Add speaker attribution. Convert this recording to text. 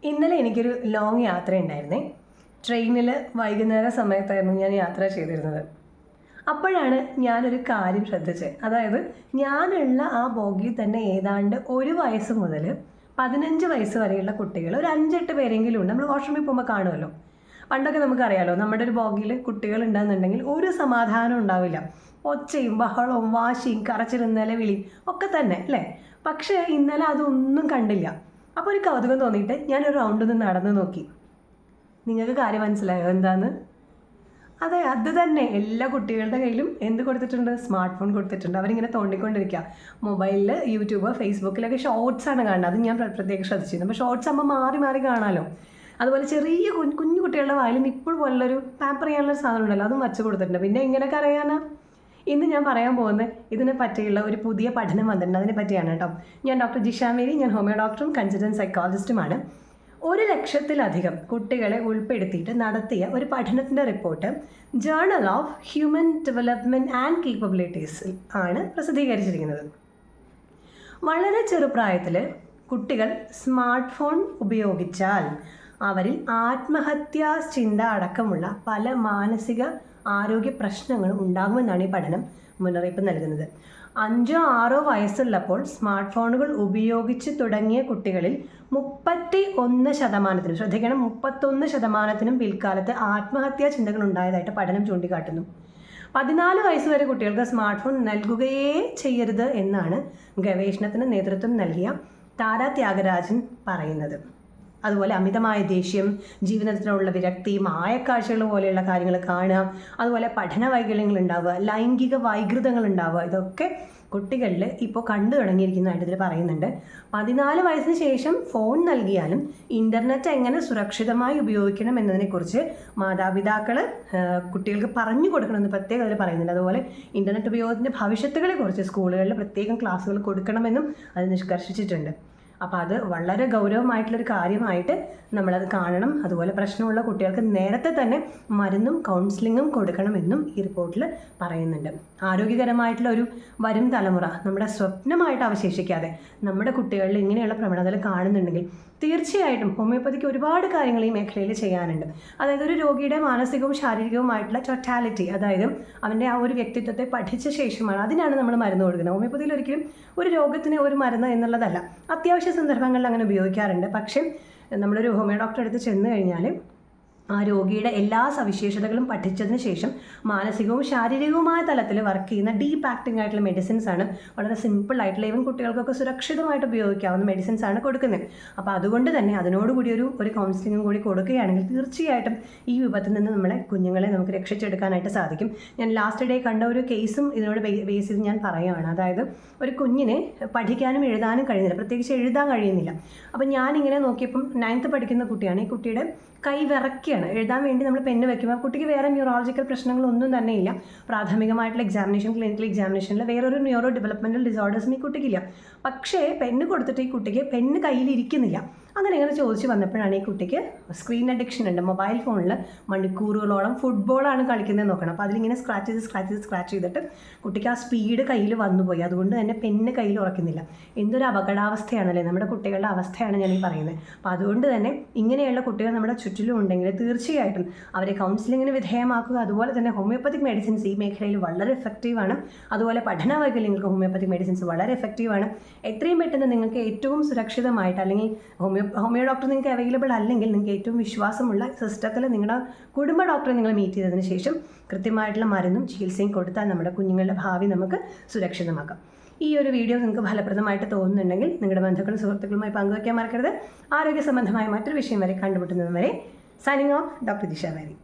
Speaker 1: ഇന്നലെ എനിക്കൊരു ലോങ് യാത്രയുണ്ടായിരുന്നേ. ട്രെയിനിൽ വൈകുന്നേര സമയത്തായിരുന്നു ഞാൻ യാത്ര ചെയ്തിരുന്നത്. അപ്പോഴാണ് ഞാനൊരു കാര്യം ശ്രദ്ധിച്ചത്. അതായത് ഞാനുള്ള ആ ബോഗിയിൽ തന്നെ ഏതാണ്ട് 1 വയസ്സ് മുതൽ 15 വയസ്സ് വരെയുള്ള കുട്ടികൾ ഒരു 5-8 പേരെങ്കിലും ഉണ്ട്. നമ്മൾ വാഷ്റൂമിൽ പോകുമ്പോൾ കാണുമല്ലോ. പണ്ടൊക്കെ നമുക്കറിയാമല്ലോ, നമ്മുടെ ഒരു ബോഗിയിൽ കുട്ടികൾ ഉണ്ടെന്നുണ്ടെങ്കിൽ ഒരു സമാധാനം ഉണ്ടാവില്ല. ഒച്ചയും ബഹളവും വാശിയും കരച്ചിലും നിലവിളിയും ഒക്കെ തന്നെ അല്ലേ. പക്ഷേ ഇന്നലെ അതൊന്നും കണ്ടില്ല. അപ്പോൾ ഒരു കൗതുകം തോന്നിയിട്ട് ഞാനൊരു റൗണ്ടൊന്ന് നടന്നു നോക്കി. നിങ്ങൾക്ക് കാര്യം മനസ്സിലായോ എന്താന്ന്? അതെ, അത് തന്നെ. എല്ലാ കുട്ടികളുടെ കയ്യിലും എന്ത് കൊടുത്തിട്ടുണ്ട്? സ്മാർട്ട് ഫോൺ കൊടുത്തിട്ടുണ്ട്. അവരിങ്ങനെ തോണ്ടിക്കൊണ്ടിരിക്കുക. മൊബൈലിൽ യൂട്യൂബ് ഫേസ്ബുക്കിലൊക്കെ ഷോർട്സാണ് കാണുന്നത്. അത് ഞാൻ പ്രത്യേകം ശ്രദ്ധിച്ചിരുന്നു. അപ്പോൾ ഷോർട്സ് ആകുമ്പോൾ മാറി മാറി കാണാമല്ലോ. അതുപോലെ ചെറിയ കുഞ്ഞു കുട്ടികളുടെ വായിലും ഇപ്പോൾ പോലുള്ളൊരു പാമ്പർ ചെയ്യാനുള്ളൊരു സാധനം ഉണ്ടല്ലോ, അതും വച്ച് കൊടുത്തിട്ടുണ്ട്. പിന്നെ എങ്ങനെയൊക്കെ അറിയാനാ? ഇന്ന് ഞാൻ പറയാൻ പോകുന്നത് ഇതിനെ പറ്റിയുള്ള ഒരു പുതിയ പഠനം വന്നിട്ടുണ്ട്. അതിനെ പറ്റിയാണ് കേട്ടോ. ഞാൻ ഡോക്ടർ ജിഷ മേരി. ഞാൻ ഹോമിയോ ഡോക്ടറും കൺസൾട്ടൻറ്റ് സൈക്കോളജിസ്റ്റുമാണ്. 1,00,000-ലധികം കുട്ടികളെ ഉൾപ്പെടുത്തിയിട്ട് നടത്തിയ ഒരു പഠനത്തിൻ്റെ report journal of human development and കേപ്പബിലിറ്റീസിൽ ആണ് പ്രസിദ്ധീകരിച്ചിരിക്കുന്നത്. വളരെ ചെറുപ്രായത്തിൽ കുട്ടികൾ സ്മാർട്ട് ഫോൺ ഉപയോഗിച്ചാൽ അവരിൽ ആത്മഹത്യാ ചിന്ത അടക്കമുള്ള പല മാനസിക ആരോഗ്യ പ്രശ്നങ്ങളും ഉണ്ടാകുമെന്നാണ് ഈ പഠനം മുന്നറിയിപ്പ് നൽകുന്നത്. 5-6 വയസ്സുള്ളപ്പോൾ സ്മാർട്ട് ഫോണുകൾ ഉപയോഗിച്ച് തുടങ്ങിയ കുട്ടികളിൽ 31%, ശ്രദ്ധിക്കണം, 31% പിൽക്കാലത്ത് ആത്മഹത്യാ ചിന്തകൾ ഉണ്ടായതായിട്ട് പഠനം ചൂണ്ടിക്കാട്ടുന്നു. 14 വയസ്സ് വരെ കുട്ടികൾക്ക് സ്മാർട്ട് ഫോൺ നൽകുകയേ ചെയ്യരുത് എന്നാണ് ഗവേഷണത്തിന് നേതൃത്വം നൽകിയ താര ത്യാഗരാജൻ പറയുന്നത്. അതുപോലെ അമിതമായ ദേഷ്യം, ജീവിതത്തിലുള്ള വിരക്തി, മായക്കാഴ്ചകൾ പോലെയുള്ള കാര്യങ്ങൾ കാണുക, അതുപോലെ പഠന വൈകല്യങ്ങൾ ഉണ്ടാവുക, ലൈംഗിക വൈകൃതങ്ങൾ ഉണ്ടാവുക, ഇതൊക്കെ കുട്ടികളിൽ ഇപ്പോൾ കണ്ടു തുടങ്ങിയിരിക്കുന്നതായിട്ട് ഇതിൽ പറയുന്നുണ്ട്. 14 വയസ്സിന് ശേഷം ഫോൺ നൽകിയാലും ഇൻ്റർനെറ്റ് എങ്ങനെ സുരക്ഷിതമായി ഉപയോഗിക്കണം എന്നതിനെക്കുറിച്ച് മാതാപിതാക്കൾ കുട്ടികൾക്ക് പറഞ്ഞു കൊടുക്കണമെന്ന് പ്രത്യേകം അതിൽ പറയുന്നുണ്ട്. അതുപോലെ ഇൻ്റർനെറ്റ് ഉപയോഗത്തിൻ്റെ ഭവിഷ്യത്തുകളെക്കുറിച്ച് സ്കൂളുകളിൽ പ്രത്യേകം ക്ലാസ്സുകൾ കൊടുക്കണമെന്നും അത് നിഷ്കർഷിച്ചിട്ടുണ്ട്. അപ്പോൾ അത് വളരെ ഗൗരവമായിട്ടുള്ളൊരു കാര്യമായിട്ട് നമ്മളത് കാണണം. അതുപോലെ പ്രശ്നമുള്ള കുട്ടികൾക്ക് നേരത്തെ തന്നെ മരുന്നും കൗൺസിലിങ്ങും കൊടുക്കണമെന്നും ഈ റിപ്പോർട്ടിൽ പറയുന്നുണ്ട്. ആരോഗ്യകരമായിട്ടുള്ള ഒരു വരും തലമുറ നമ്മുടെ സ്വപ്നമായിട്ട് അവശേഷിക്കാതെ നമ്മുടെ കുട്ടികളിൽ ഇങ്ങനെയുള്ള പ്രവണതകൾ കാണുന്നുണ്ടെങ്കിൽ തീർച്ചയായിട്ടും ഹോമിയോപ്പതിക്ക് ഒരുപാട് കാര്യങ്ങൾ ഈ മേഖലയിൽ ചെയ്യാനുണ്ട്. അതായത് ഒരു രോഗിയുടെ മാനസികവും ശാരീരികവുമായിട്ടുള്ള ടോട്ടാലിറ്റി, അതായത് അവൻ്റെ ആ ഒരു വ്യക്തിത്വത്തെ പഠിച്ച ശേഷമാണ് അതിനാണ് നമ്മൾ മരുന്ന് കൊടുക്കുന്നത്. ഹോമിയോപ്പതിയിൽ ഒരിക്കലും ഒരു രോഗത്തിന് ഒരു മരുന്ന് എന്നുള്ളതല്ല. അത്യാവശ്യ സന്ദർഭങ്ങളിൽ അങ്ങനെ ഉപയോഗിക്കാറുണ്ട്. പക്ഷേ നമ്മളൊരു ഹോമിയോ ഡോക്ടറെ അടുത്ത് ചെന്ന് കഴിഞ്ഞാൽ ആ രോഗിയുടെ എല്ലാ സവിശേഷതകളും പഠിച്ചതിന് ശേഷം മാനസികവും ശാരീരികവുമായ തലത്തിൽ വർക്ക് ചെയ്യുന്ന ഡീപ്പ് ആക്ടിംഗ് ആയിട്ടുള്ള മെഡിസിൻസ് ആണ്. വളരെ സിമ്പിൾ ആയിട്ടുള്ള ഈവൻ കുട്ടികൾക്കൊക്കെ സുരക്ഷിതമായിട്ട് ഉപയോഗിക്കാവുന്ന മെഡിസിൻസ് ആണ് കൊടുക്കുന്നത്. അപ്പോൾ അതുകൊണ്ട് തന്നെ അതിനോടുകൂടി ഒരു കൗൺസിലിങ്ങും കൂടി കൊടുക്കുകയാണെങ്കിൽ തീർച്ചയായിട്ടും ഈ വിപത്തിൽ നിന്ന് നമ്മളെ കുഞ്ഞുങ്ങളെ നമുക്ക് രക്ഷിച്ചെടുക്കാനായിട്ട് സാധിക്കും. ഞാൻ ലാസ്റ്റ് ഡേ കണ്ട ഒരു കേസും ഇതിനോട് ബേസ് ചെയ്ത് ഞാൻ പറയുകയാണ്. അതായത് ഒരു കുഞ്ഞിന് പഠിക്കാനും എഴുതാനും കഴിയുന്നില്ല, പ്രത്യേകിച്ച് എഴുതാൻ കഴിയുന്നില്ല. അപ്പോൾ ഞാനിങ്ങനെ നോക്കിയപ്പം 9th പഠിക്കുന്ന കുട്ടിയാണ്. ഈ കുട്ടിയുടെ കൈ വിറയ്ക്കുകയാണ്. എഴുതാൻ വേണ്ടി നമ്മൾ പെണ്ണ് വെക്കുമ്പോൾ കുട്ടിക്ക് വേറെ ന്യൂറോളജിക്കൽ പ്രശ്നങ്ങളൊന്നും തന്നെ ഇല്ല. പ്രാഥമികമായിട്ടുള്ള എക്സാമിനേഷൻ, ക്ലിനിക്കൽ എക്സാമിനേഷനിൽ വേറൊരു ന്യൂറോ ഡെവലപ്മെൻറ്റൽ ഡിസോർഡേഴ്സും ഈ കുട്ടിക്കില്ല. പക്ഷേ പെണ്ണ് കൊടുത്തിട്ട് ഈ കുട്ടിക്ക് പെണ്ണ് കയ്യിലിരിക്കുന്നില്ല. അങ്ങനെ ഇങ്ങനെ ചോദിച്ച് വന്നപ്പോഴാണ് ഈ കുട്ടിക്ക് സ്ക്രീൻ അഡിക്ഷൻ ഉണ്ട്. മൊബൈൽ ഫോണിൽ മണിക്കൂറുകളോളം ഫുട്ബോളാണ് കളിക്കുന്നത് നോക്കണം. അപ്പോൾ അതിലിങ്ങനെ സ്ക്രാച്ച് ചെയ്തിട്ട് കുട്ടിക്ക് ആ സ്പീഡ് കയ്യിൽ വന്നുപോയി. അതുകൊണ്ട് തന്നെ പെണ്ണ് കയ്യിൽ ഉറക്കുന്നില്ല. എന്തൊരു അപകടാവസ്ഥയാണല്ലേ നമ്മുടെ കുട്ടികളുടെ അവസ്ഥയാണ് ഞാൻ ഈ പറയുന്നത്. അപ്പോൾ അതുകൊണ്ട് തന്നെ ഇങ്ങനെയുള്ള കുട്ടികൾ നമ്മുടെ ചുറ്റിലും ഉണ്ടെങ്കിൽ തീർച്ചയായിട്ടും അവരെ കൗൺസിലിങ്ങിന് വിധേയമാക്കുക. അതുപോലെ തന്നെ ഹോമിയോപ്പതിക് മെഡിസിൻസ് ഈ മേഖലയിൽ വളരെ എഫക്റ്റീവാണ്. അതുപോലെ പഠന വൈകല്യങ്ങൾക്ക് ഹോമിയോപ്പതിക് മെഡിസിൻസ് വളരെ എഫക്റ്റീവാണ്. എത്രയും പെട്ടെന്ന് നിങ്ങൾക്ക് ഏറ്റവും സുരക്ഷിതമായിട്ട്, അല്ലെങ്കിൽ ഹോമിയോ ഡോക്ടർ നിങ്ങൾക്ക് അവൈലബിൾ അല്ലെങ്കിൽ നിങ്ങൾക്ക് ഏറ്റവും വിശ്വാസമുള്ള സിസ്റ്റത്തിൽ നിങ്ങളുടെ കുടുംബ ഡോക്ടറെ നിങ്ങൾ മീറ്റ് ചെയ്തതിന് ശേഷം കൃത്യമായിട്ടുള്ള മരുന്നും ചികിത്സയും കൊടുത്താൽ നമ്മുടെ കുഞ്ഞുങ്ങളുടെ ഭാവി നമുക്ക് സുരക്ഷിതമാക്കാം. ഈ ഒരു വീഡിയോ നിങ്ങൾക്ക് ഫലപ്രദമായിട്ട് തോന്നുന്നുണ്ടെങ്കിൽ നിങ്ങളുടെ ബന്ധുക്കളും സുഹൃത്തുക്കളുമായി പങ്കുവയ്ക്കാൻ മറക്കരുത്. ആരോഗ്യ സംബന്ധമായ മറ്റൊരു വിഷയം വരെ കണ്ടുമുട്ടുന്നതുവരെ signing off, doctor Jisha Mary.